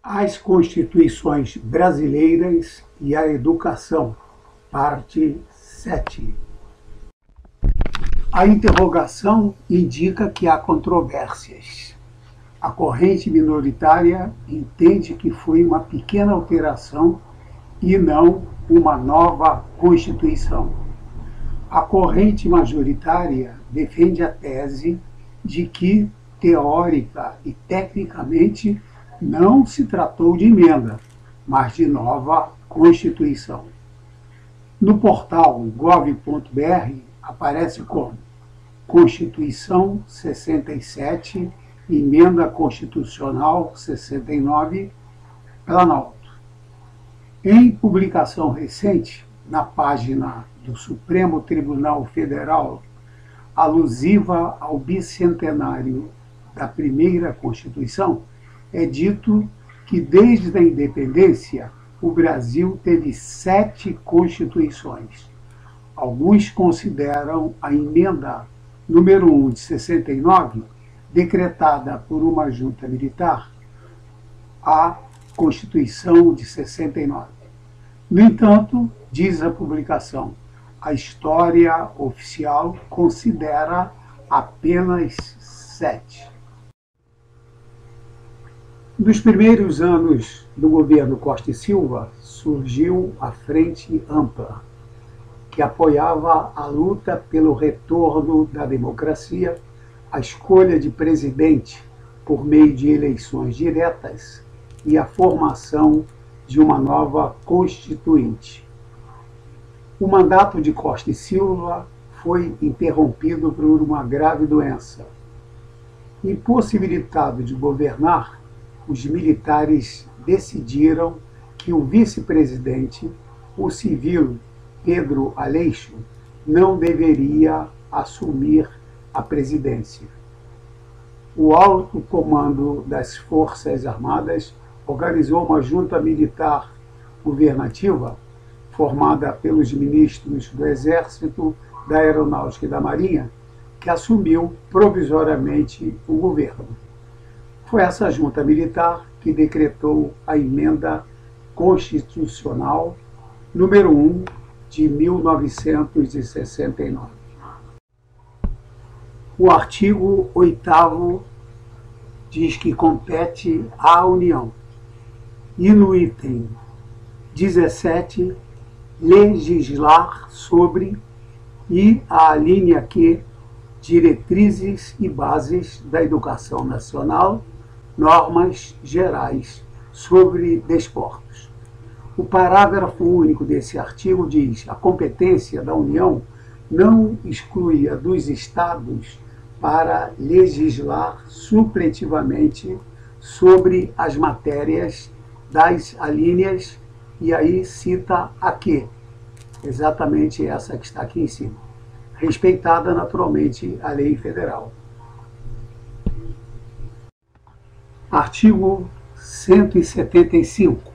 As Constituições Brasileiras e a Educação, parte 7. A interrogação indica que há controvérsias. A corrente minoritária entende que foi uma pequena alteração e não uma nova Constituição. A corrente majoritária defende a tese de que, teórica e tecnicamente, não se tratou de emenda, mas de nova Constituição. No portal gov.br aparece como Constituição 67, Emenda Constitucional 69, Planalto. Em publicação recente, na página do Supremo Tribunal Federal, alusiva ao bicentenário da primeira Constituição, é dito que desde a independência o Brasil teve 7 constituições. Alguns consideram a emenda número 1 de 69, decretada por uma junta militar, a Constituição de 69. No entanto, diz a publicação, a história oficial considera apenas 7. Nos primeiros anos do governo Costa e Silva, surgiu a Frente Ampla, que apoiava a luta pelo retorno da democracia, a escolha de presidente por meio de eleições diretas e a formação de uma nova Constituinte. O mandato de Costa e Silva foi interrompido por uma grave doença. Impossibilitado de governar, os militares decidiram que o vice-presidente, o civil Pedro Aleixo, não deveria assumir a presidência. O alto comando das Forças Armadas organizou uma junta militar governativa formada pelos ministros do Exército, da Aeronáutica e da Marinha, que assumiu provisoriamente o governo. Foi essa junta militar que decretou a Emenda Constitucional número 1 de 1969. O artigo 8º diz que compete à União. E no item 17, legislar sobre e a linha Q, diretrizes e bases da educação nacional, normas gerais sobre desportos. O parágrafo único desse artigo diz: a competência da União não exclui a dos Estados para legislar supletivamente sobre as matérias das alíneas, e aí cita a que, exatamente essa que está aqui em cima, respeitada naturalmente a lei federal. Artigo 175.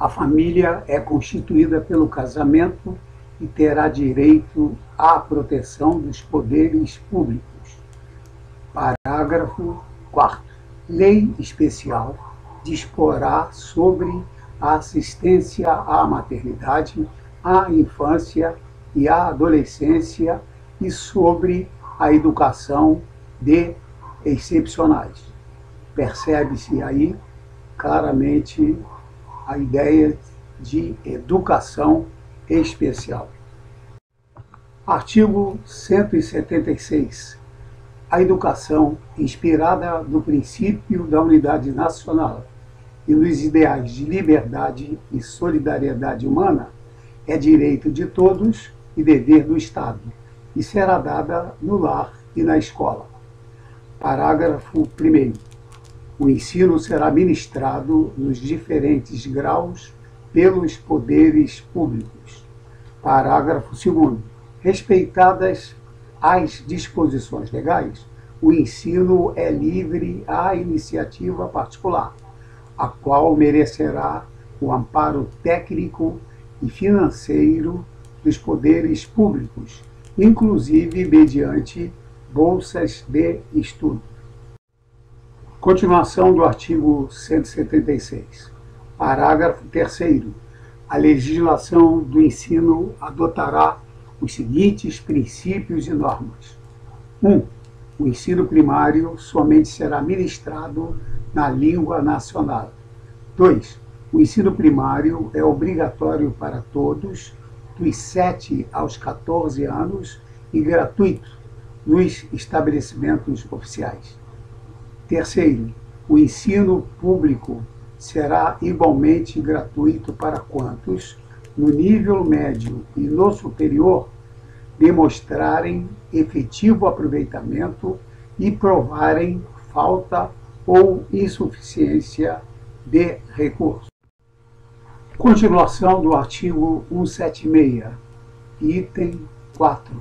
A família é constituída pelo casamento e terá direito à proteção dos poderes públicos. Parágrafo 4º. Lei especial disporá sobre a assistência à maternidade, à infância e à adolescência e sobre a educação de excepcionais. Percebe-se aí claramente a ideia de educação especial. Artigo 176. A educação, inspirada no princípio da unidade nacional e nos ideais de liberdade e solidariedade humana, é direito de todos e dever do Estado, e será dada no lar e na escola. Parágrafo 1º. O ensino será ministrado nos diferentes graus pelos poderes públicos. Parágrafo 2º. Respeitadas as disposições legais, o ensino é livre à iniciativa particular, a qual merecerá o amparo técnico e financeiro dos poderes públicos, inclusive mediante bolsas de estudo. Continuação do artigo 176. Parágrafo 3º. A legislação do ensino adotará os seguintes princípios e normas. 1. O ensino primário somente será ministrado na língua nacional. 2. O ensino primário é obrigatório para todos, dos 7 aos 14 anos, e gratuito nos estabelecimentos oficiais. 3º, o ensino público será igualmente gratuito para quantos, no nível médio e no superior, demonstrarem efetivo aproveitamento e provarem falta ou insuficiência de recursos. Continuação do artigo 176, item 4.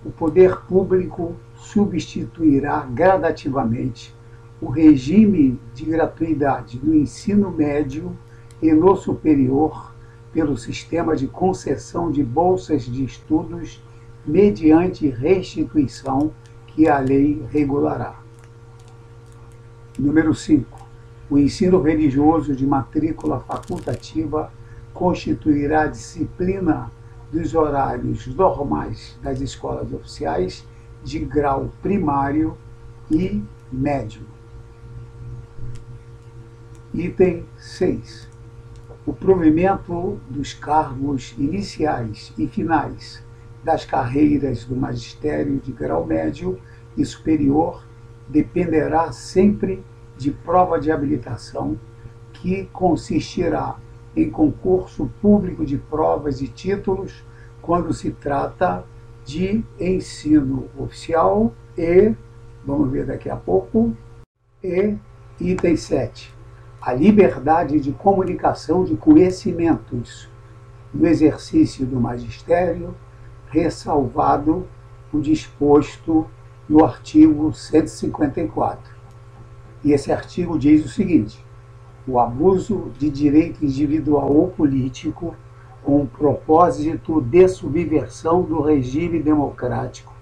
O poder público substituirá gradativamente o regime de gratuidade no ensino médio e no superior pelo sistema de concessão de bolsas de estudos mediante restituição que a lei regulará. Número 5. O ensino religioso de matrícula facultativa constituirá disciplina dos horários normais das escolas oficiais de grau primário e médio. Item 6. O provimento dos cargos iniciais e finais das carreiras do magistério de grau médio e superior dependerá sempre de prova de habilitação, que consistirá em concurso público de provas e títulos quando se trata de ensino oficial e, vamos ver daqui a pouco, e item 7. A liberdade de comunicação de conhecimentos no exercício do magistério, ressalvado o disposto no artigo 154. E esse artigo diz o seguinte: o abuso de direito individual ou político com o propósito de subversão do regime democrático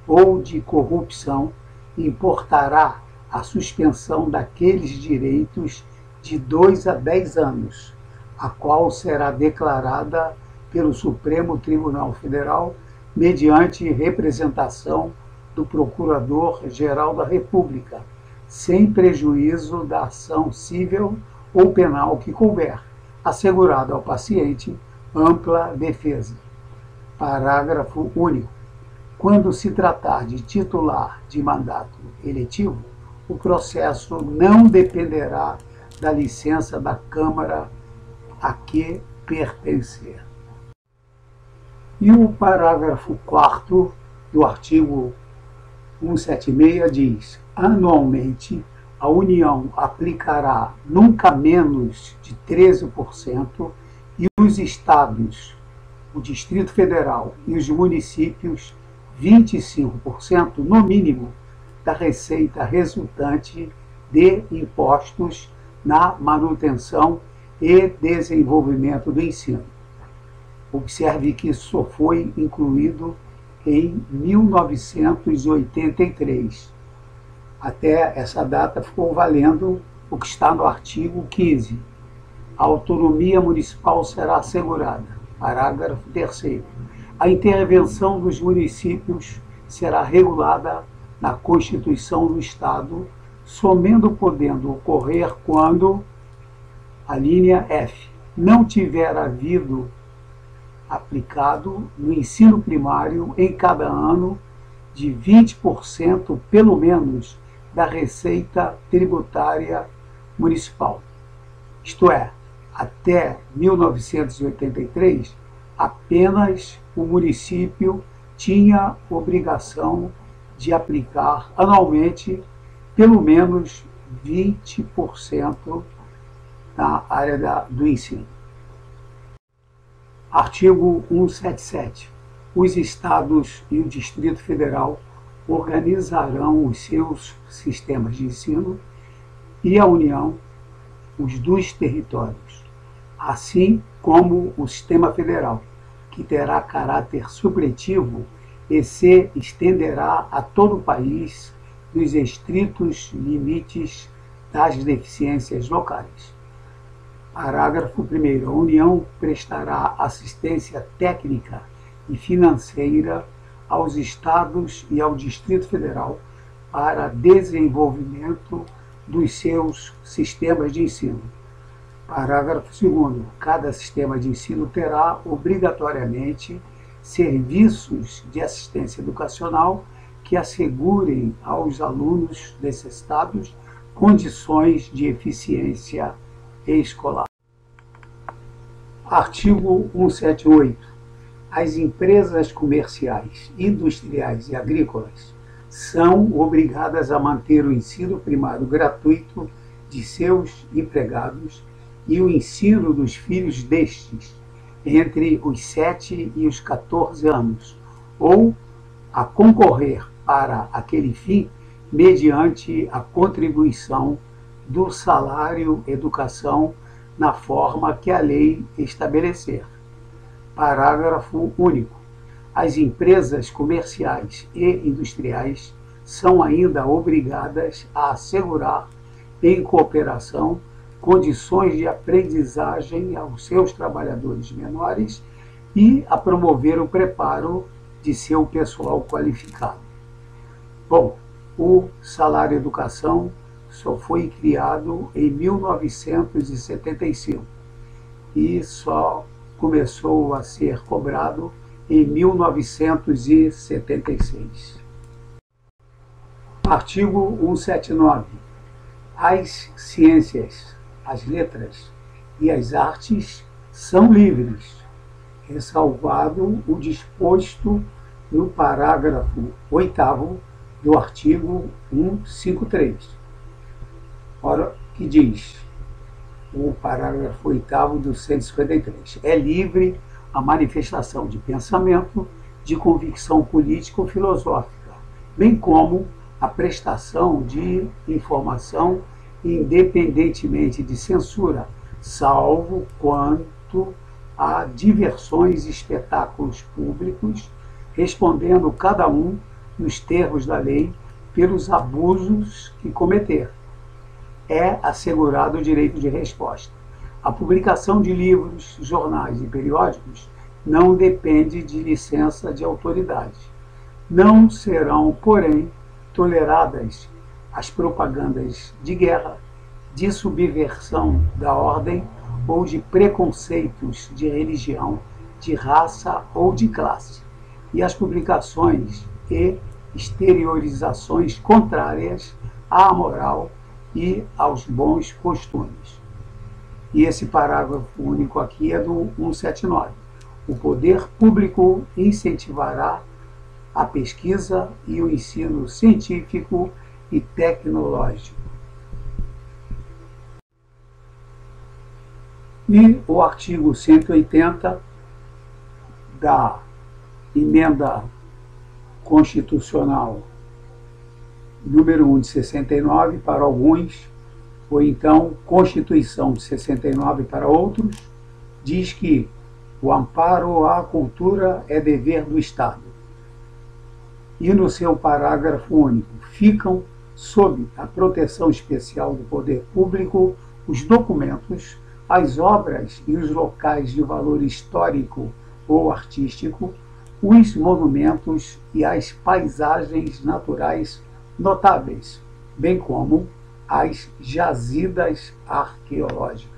ou de corrupção importará a suspensão daqueles direitos de 2 a 10 anos, a qual será declarada pelo Supremo Tribunal Federal mediante representação do Procurador-Geral da República, sem prejuízo da ação civil ou penal que couber, assegurado ao paciente ampla defesa. Parágrafo único. Quando se tratar de titular de mandato eletivo, o processo não dependerá da licença da Câmara a que pertencer. E o parágrafo 4º do artigo 176 diz: anualmente, a União aplicará nunca menos de 13% e os estados, o Distrito Federal e os municípios 25% no mínimo da receita resultante de impostos na manutenção e desenvolvimento do ensino. Observe que isso só foi incluído em 1983. Até essa data ficou valendo o que está no artigo 15. A autonomia municipal será assegurada. Parágrafo 3º. A intervenção dos municípios será regulada na Constituição do Estado, somente podendo ocorrer quando a linha F não tiver havido aplicado no ensino primário em cada ano de 20% pelo menos da receita tributária municipal. Isto é, até 1983, apenas o município tinha obrigação de aplicar anualmente pelo menos 20% na área do ensino. Artigo 177. Os estados e o Distrito Federal organizarão os seus sistemas de ensino e a União os dos territórios, assim como o sistema federal, que terá caráter supletivo e se estenderá a todo o país nos estritos limites das deficiências locais. Parágrafo 1º. A União prestará assistência técnica e financeira aos Estados e ao Distrito Federal para desenvolvimento dos seus sistemas de ensino. Parágrafo 2º. Cada sistema de ensino terá obrigatoriamente serviços de assistência educacional que assegurem aos alunos necessitados condições de eficiência escolar. Artigo 178. As empresas comerciais, industriais e agrícolas são obrigadas a manter o ensino primário gratuito de seus empregados e o ensino dos filhos destes entre os 7 e os 14 anos, ou a concorrer para aquele fim mediante a contribuição do salário educação na forma que a lei estabelecer. Parágrafo único. As empresas comerciais e industriais são ainda obrigadas a assegurar, em cooperação, condições de aprendizagem aos seus trabalhadores menores e a promover o preparo de seu pessoal qualificado. Bom, o salário educação só foi criado em 1975 e só começou a ser cobrado em 1976. Artigo 179. As ciências, as letras e as artes são livres, ressalvado o disposto no parágrafo 8º do artigo 153. Ora, que diz o parágrafo 8º do 153. É livre a manifestação de pensamento, de convicção política ou filosófica, bem como a prestação de informação independentemente de censura, salvo quanto a diversões e espetáculos públicos, respondendo cada um, nos termos da lei, pelos abusos que cometer. É assegurado o direito de resposta. A publicação de livros, jornais e periódicos não depende de licença de autoridade. Não serão, porém, toleradas as propagandas de guerra, de subversão da ordem ou de preconceitos de religião, de raça ou de classe, e as publicações e exteriorizações contrárias à moral e aos bons costumes. E esse parágrafo único aqui é do 179. O poder público incentivará a pesquisa e o ensino científico e tecnológico. E o artigo 180 da Emenda Constitucional número 1 de 69 para alguns, ou então Constituição de 69 para outros, diz que o amparo à cultura é dever do Estado. E no seu parágrafo único, ficam sob a proteção especial do poder público os documentos, as obras e os locais de valor histórico ou artístico, os monumentos e as paisagens naturais notáveis, bem como as jazidas arqueológicas.